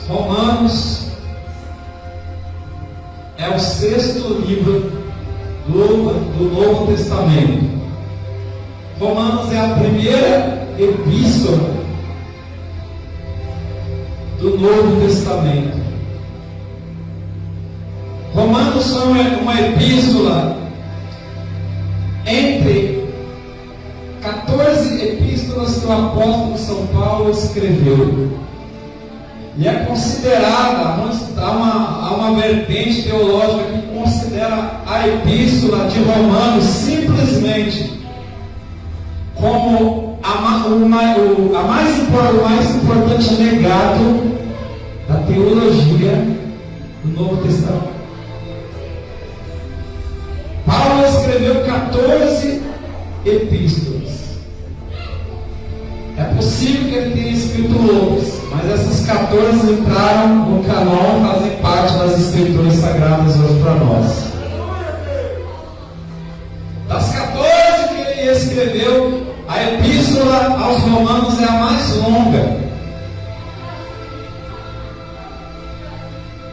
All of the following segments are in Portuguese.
Romanos é o sexto livro do Novo Testamento. Romanos é a primeira epístola do Novo Testamento. Romanos foi uma epístola entre 14 epístolas que o apóstolo São Paulo escreveu. E é considerada, há uma vertente teológica que considera a epístola de Romanos simplesmente como o mais importante legado da teologia do Novo Testamento. Paulo escreveu 14 epístolas. É possível que ele tenha escrito outras, mas essas 14 entraram no canon, fazem parte das escrituras sagradas hoje para nós. Das 14 que ele escreveu, a epístola aos Romanos é a mais longa.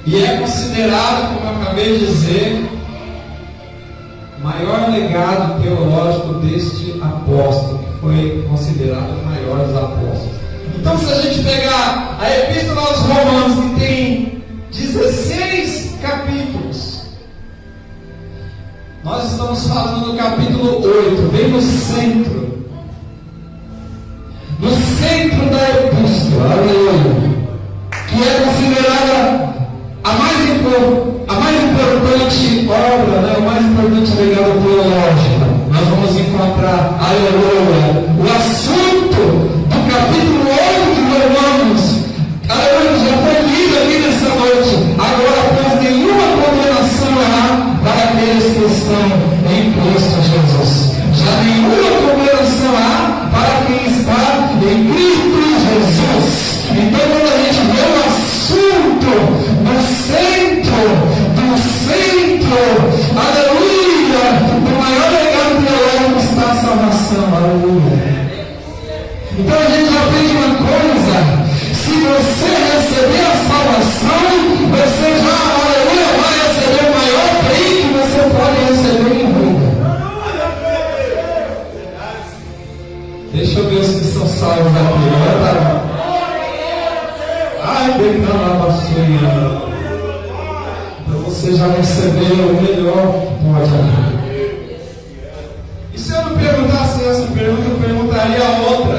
E é considerado, como eu acabei de dizer, o maior legado teológico deste apóstolo, que foi considerado o maior dos apóstolos. Então, se a gente pegar a epístola aos Romanos, que tem 16 capítulos, nós estamos falando do capítulo 8, bem no centro. No centro da epístola, aleluia, que é considerada a mais importante obra, o mais importante legado teológico. Nós vamos encontrar, aleluia, o assunto do capítulo 8 de Romanos. Aleluia, já foi lido aqui nessa noite. Agora, pois nenhuma condenação há para aqueles que estão em Cristo Jesus. Já nenhuma condenação há para quem está em Cristo Jesus. Então, quando a gente vê o assunto do centro, aleluia, do maior legado teológico está a salvação, aleluia. Então a gente aprende uma coisa: se você receber a salvação, você já, aleluia, vai receber o maior bem que você pode receber em vida. Deixa eu ver os que são salvos aqui, olha. Ai, declara a vassoura. Então você já recebeu o melhor que pode haver. E se eu não perguntasse essa pergunta, eu perguntaria a outra.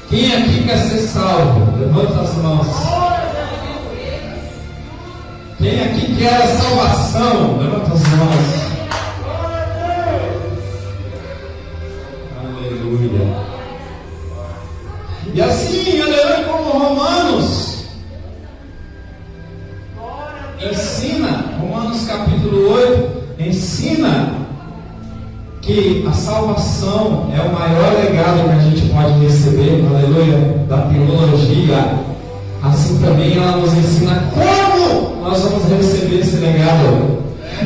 Quem aqui quer ser salvo? Levanta as mãos. Quem aqui quer a salvação? Levanta as mãos. Aleluia. E assim, aleluia, como Romanos ensina, Romanos capítulo 8, ensina que a salvação é o maior legado que a gente pode receber, aleluia, da teologia. Assim também ela nos ensina como nós vamos receber esse legado.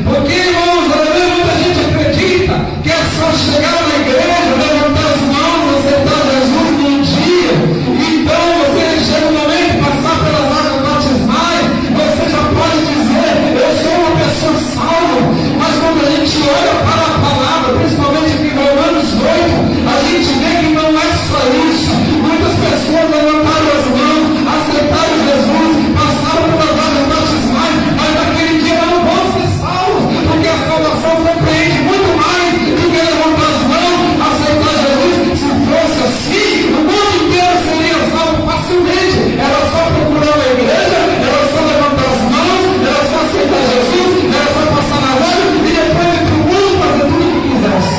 Porque, irmãos, aleluia, muita gente acredita que é só chegar na igreja, levantar as mãos, aceitar Jesus num dia, então você chega no momento de passar pelas águas batismais, você já pode dizer: eu sou uma pessoa salva. Mas quando a gente olha para a palavra, principalmente aqui em Romanos 8, a gente vê que não é só isso. Muitas pessoas levantaram as mãos, aceitaram Jesus, passaram pelas águas batismais, mas naquele dia não vão ser salvos, porque a salvação compreende muito mais do que levantar as mãos, aceitar Jesus. Se fosse assim, o mundo inteiro seria salvo facilmente. Era só procurar uma igreja, era só levantar as mãos, era só aceitar Jesus, era só passar na água e depois ir para o mundo fazer tudo o que quisesse.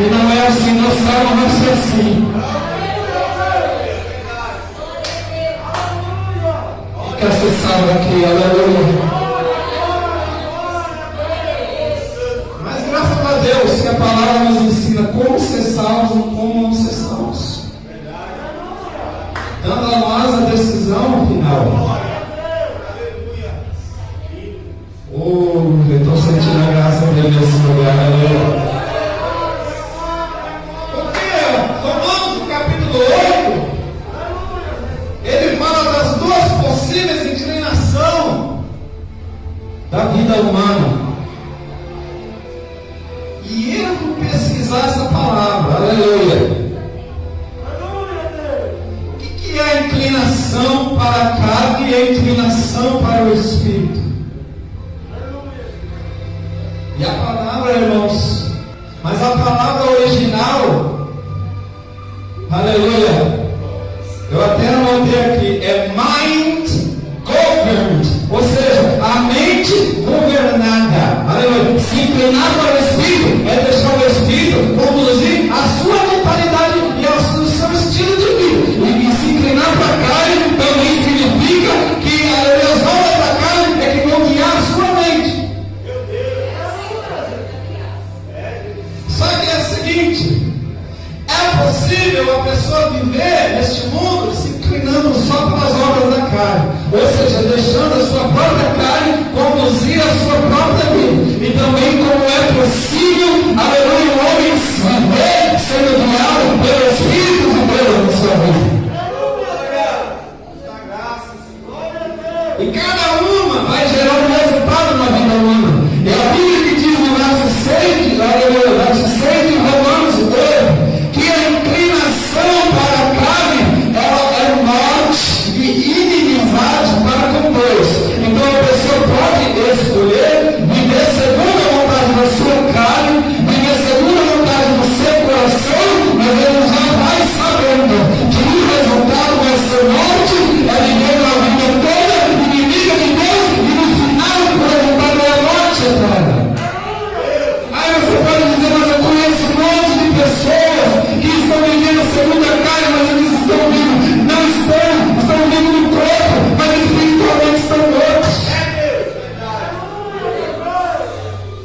E não é assim, não sai, não vai ser assim. Quer ser salvo aqui, aleluia. Mas graças a Deus que a palavra nos ensina como ser salvos e como não ser salvos, dando a nós a decisão final. Oh, eu estou sentindo a graça dele nesse lugar, aleluia. Porque Romanos, no capítulo 8, ele fala das duas vida humana. E eu vou pesquisar essa palavra, aleluia. O que é a inclinação para a carne e a inclinação para o Espírito? E a palavra, irmãos, mas a palavra original, aleluia, eu até anotei aqui, é mind governed, ou seja, a mente governada, aleluia. Se inclinar para o Espírito é deixar o Espírito conduzir a sua mentalidade e o seu estilo de vida. E se inclinar para a carne também significa que as obras da carne é que vão guiar a sua mente. Só que é o seguinte, é possível a pessoa viver neste mundo se inclinando só pelas obras da carne, ou seja, deixando a sua própria carne conduzir a sua própria vida. E também como é possível, aleluia, o homem viver sendo guiado pelo Espírito de Deus na sua vida. E cada uma vai gerar um resultado na vida humana. E a Bíblia que diz no verso 6 de Romanos 8, que a inclinação para a carne ela é morte e inimizade para com Deus. Então a pessoa pode escolher viver segundo a vontade da sua carne, viver segundo a vontade do seu coração, mas ele já vai sabendo que o resultado vai ser morte, é viver uma vida toda inimiga de Deus, e no final o resultado é a morte eterna. Aí você pode dizer, mas eu conheço um monte de pessoas que estão vivendo segundo a carne, mas eles estão vivos, não estão vivos no corpo, mas espiritualmente estão mortos.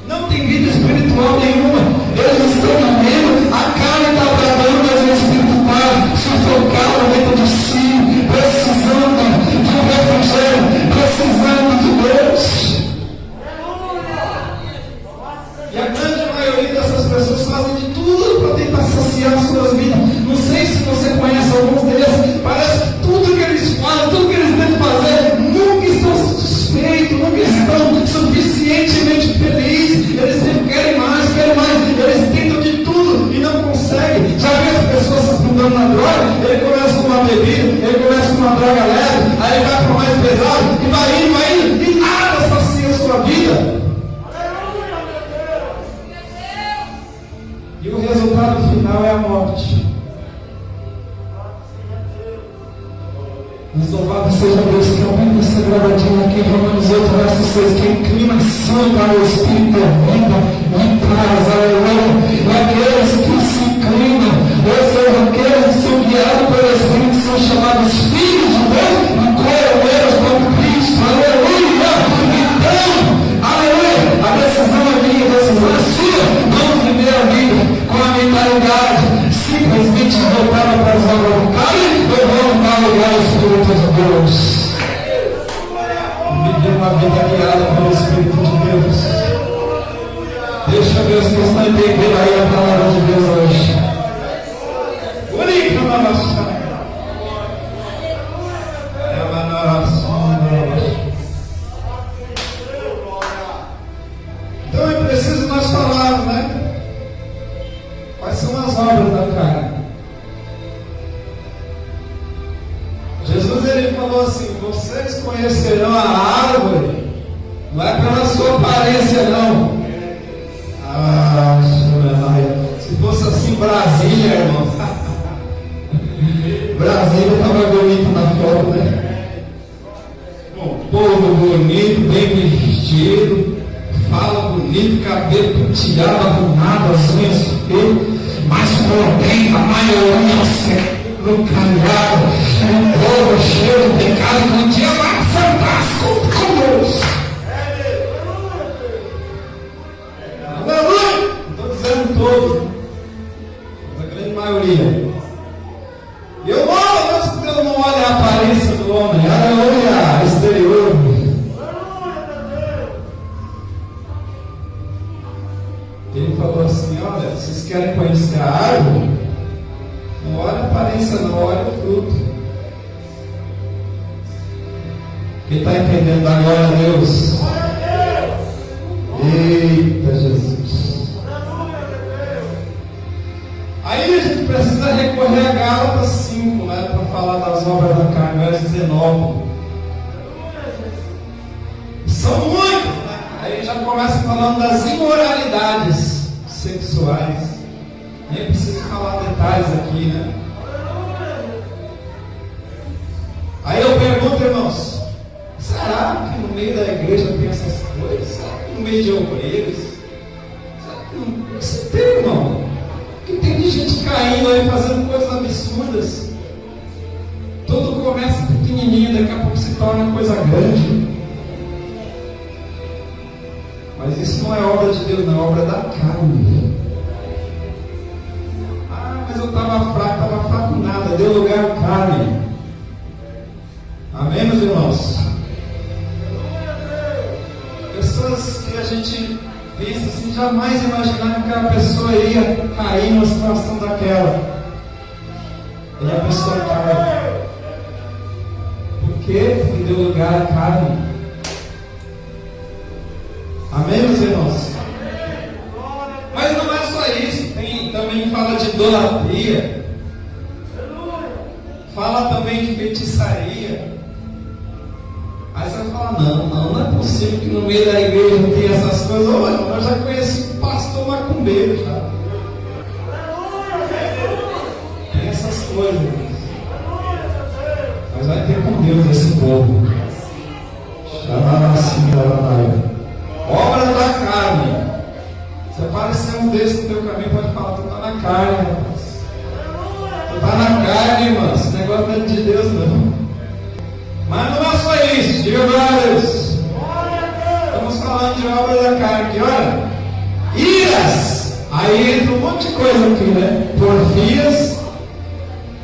Não tem vida espiritual nenhuma. Eles estão vivendo, a carne está bradando, mas o Espírito está sufocado dentro de si, precisando de um refrigério, precisando de Deus. E a grande maioria dessas pessoas fazem de tudo para tentar saciar suas vidas. Não sei se você conhece alguns deles, parece que tudo que eles fazem, tudo que eles tentam fazer, nunca estão satisfeitos, nunca estão suficientemente felizes. Eles sempre querem mais, eles tentam de tudo e não conseguem. Já viu as pessoas se afundando na droga? Ele começa com uma bebida, ele começa com uma droga leve, aí ele vai para o mais pesado, e vai indo, e nada sacia a sua vida. E o resultado final é a morte. Mas louvado seja Deus que aumenta essa gravadinha aqui em Romanos 8, verso 6, que a inclinação para o Espírito é vida e paz, aleluia. E aqueles que se inclinam, ou seja, aqueles que são guiados pelo Espírito, são chamados filhos de Deus e co-herdeiros com Cristo, aleluia. Então, aleluia, a decisão é minha, a decisão é sua. Vamos viver a vida com a mentalidade simplesmente voltada para as obras do carne, ou vamos dar lugar ao Espírito de Deus? Viver uma vida guiada pelo Espírito de Deus. Deixa Deus que está entendendo aí a palavra de Deus hoje. Bonito na nossa. Então é preciso nós falarmos, né? Quais são as obras da carne? Jesus ele falou assim: vocês conhecerão a árvore, não é pela sua aparência, não. Se fosse assim, Brasília, irmão. Brasília estava bonito na foto, né? Bom, povo bonito, bem vestido, fala bonito, cabelo penteado, arrumado, as unhas feitas, mas porém a maioria no calhado, um povo cheio de pecado, num dia mais fantástico com Deus. Aleluia! Não estou dizendo todos, mas a grande maioria. E eu louvo a Deus porque eu não olho a aparência do homem, aleluia, exterior. Ele falou assim: olha, vocês querem conhecer a árvore? Não olha a aparência, não olha o fruto. Quem está entendendo agora, Deus? Eita Jesus. Aí a gente precisa recorrer a Gálatas 5, né, para falar das obras da carne, verso 19. São muitas, né? Aí já começa falando das imoralidades sexuais. Nem preciso falar detalhes aqui, né? Aí eu pergunto, irmãos, será que no meio da igreja tem essas coisas? Será que no meio de obreiros? Será que não? Você tem, irmão? Que tem de gente caindo aí, fazendo coisas absurdas. Tudo começa pequenininho, daqui a pouco se torna coisa grande. Mas isso não é obra de Deus, não é obra da carne. Ah, mas eu estava fraco nada, deu lugar à carne. Amém, meus irmãos? Pessoas que a gente pensa assim, jamais imaginar que aquela pessoa ia cair numa situação daquela. E a pessoa cai. Por quê? Porque deu lugar à carne. Amém, meus irmãos? Mas não é só isso. Também fala de idolatria. Fala também de feitiçaria. Aí você vai falar, não é possível que no meio da igreja não tenha essas coisas. Eu já conheci um pastor macumbeiro já. Tem essas coisas. Mas vai ter com Deus esse povo. Obra da carne. Se aparecer um desses no teu caminho, pode falar, tu está na carne, rapaz. Tu está na carne, irmão. Esse negócio não é de Deus, não. Mas não é só isso, diga glória a Deus. Estamos falando de obra da carne aqui, olha. Iras. Aí entra um monte de coisa aqui, né? Porfias,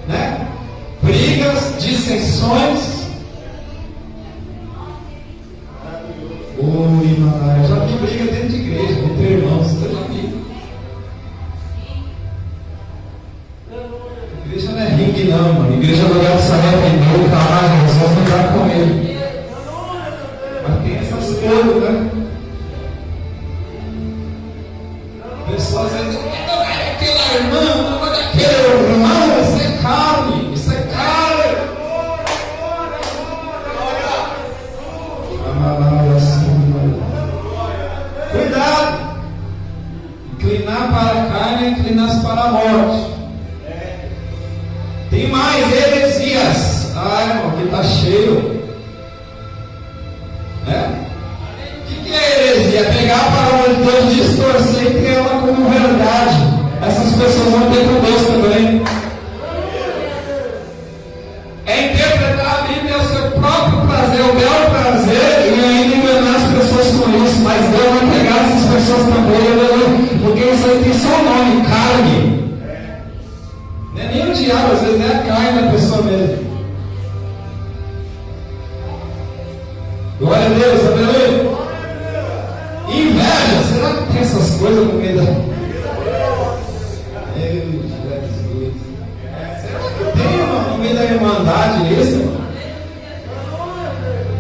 né? Brigas, dissensões. Oi, mano, eu já vi briga dentro de igreja, entre irmãos, eu já vi. Igreja não é ringue não, mano. Igreja é lugar de se arrepender, caralho, nós vamos brigar com ele. Mas tem essas coisas, né? Pessoas às vezes, não é aquela irmã, não é aquele irmão, isso é carne, isso é carne. Cuidado! Inclinar para a carne é inclinar-se para a morte. Tem mais heresias. Ah, irmão, aqui está cheio. Né? O que é heresia? Pegar a palavra de Deus, distorcer e ter ela como verdade. Essas pessoas vão ter com Deus também. É interpretar a Bíblia ao seu próprio prazer, o belo prazer, e ainda enganar as pessoas com isso. Mas Deus vai pegar essas pessoas também, porque isso aí tem só o nome, carne. Não é nem o diabo, às vezes é a carne da pessoa mesmo. Glória a Deus, aleluia. Inveja, será que tem essas coisas no meio da... Será que tem, irmão, no meio da irmandade isso, irmão?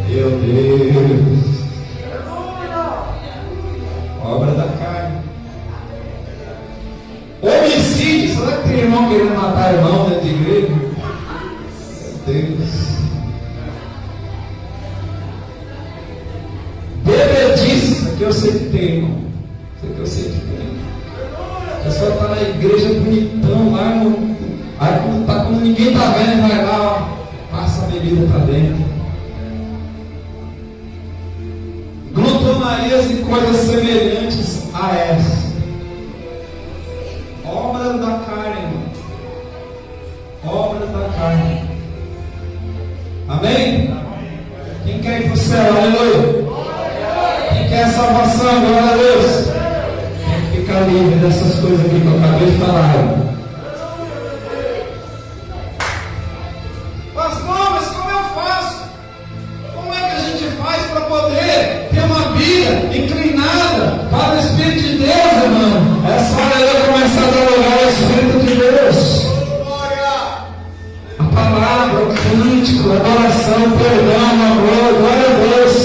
Meu Deus. Obra da carne. Homicídio, será que tem irmão querendo matar irmão dentro de igreja? Meu Deus. Bebedice, aqui eu sei que tem, irmão. Isso aqui eu sei que tem. A pessoa está na igreja bonitão lá, aí quando ninguém está vendo, vai lá, ó, passa a bebida para dentro. Glutonarias e coisas semelhantes a essa. Obra da carne, irmão. Obra da carne. Amém? Quem quer ir para o céu? Aleluia. Quem quer salvação? Glória a Deus. Tem que ficar livre dessas coisas aqui que eu acabei de falar, irmão. Pastor, mas como eu faço? Como é que a gente faz para poder ter uma vida inclinada para o Espírito de Deus, irmão? É só eu começar a dar lugar ao Espírito de Deus. A palavra, o cântico, a adoração, perdão, amor, glória a Deus.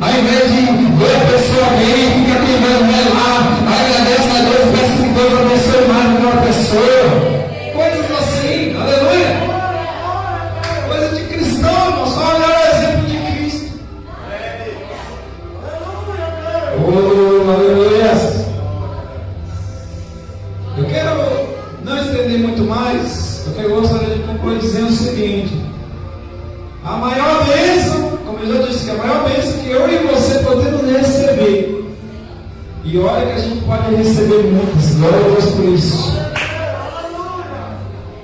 Ao invés de ver a pessoa bem, eu disse que a maior bênção que eu e você podemos receber. E olha que a gente pode receber muitas, glória a Deus por isso.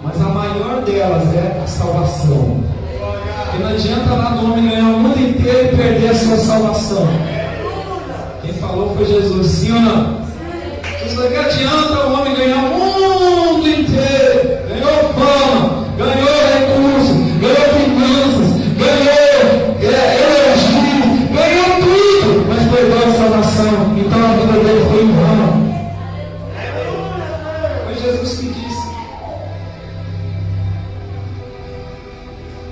Mas a maior delas é a salvação. Porque não adianta nada o homem ganhar o mundo inteiro e perder a sua salvação. Quem falou foi Jesus, sim ou não? Jesus, que adianta o homem ganhar o mundo inteiro? Ganhou fama, ganhou recursos, ganhou finanças, ganhou elogio, ganhou tudo, mas perdeu a salvação. Então a vida dele foi em vão. Foi Jesus que disse.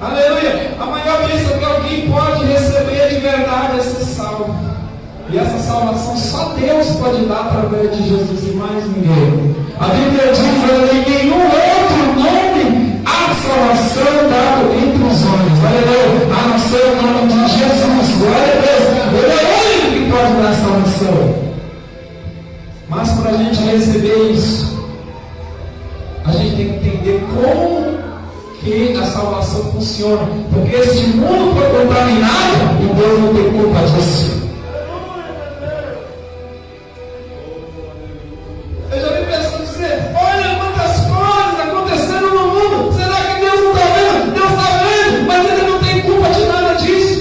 Aleluia! A maior bênção que alguém pode receber de verdade é ser salvo. E essa salvação só Deus pode dar através de Jesus e mais ninguém. A Bíblia diz: em nenhum outro nome há salvação dada entre os homens. Aleluia! A não ser o nome de Jesus. Glória a Deus! Ele é o único que pode dar salvação. Mas para a gente receber isso, a gente tem que entender como que a salvação funciona. Porque este mundo foi contaminado e Deus não tem culpa disso. Eu já vi pessoas dizer: olha quantas coisas aconteceram no mundo. Será que Deus não está vendo? Deus está vendo, mas Ele não tem culpa de nada disso.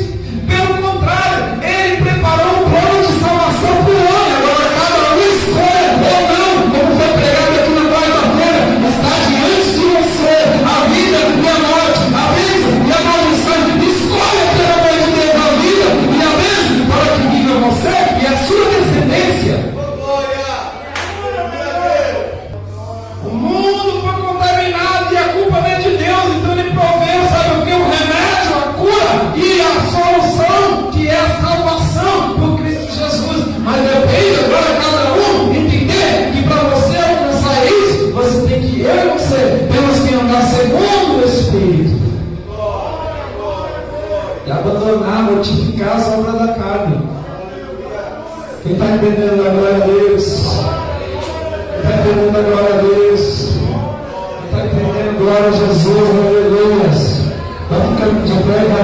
Pelo contrário, Ele preparou um plano de salvação para o homem. Agora cada um escolhe ou não, como foi pregado aqui na quarta-feira. Está diante de você a vida e a morte, a bênção e a maldição. Escolha pelo amor de Deus a vida e a bênção para que viva você e a sua descendência. O mundo foi contaminado e a culpa não é de Deus, então Ele proveu, sabe o que? O remédio, a cura e a solução, que é a salvação por Cristo Jesus. Mas depende agora cada um entender que para você alcançar isso, você tem que, eu e você, temos que andar segundo o Espírito. E abandonar, mortificar as obras da carne. Quem está entendendo a glória a Deus? Está entendendo a glória a Deus? Está entendendo? Glória a Jesus, aleluia. Vai ficando de pé, vai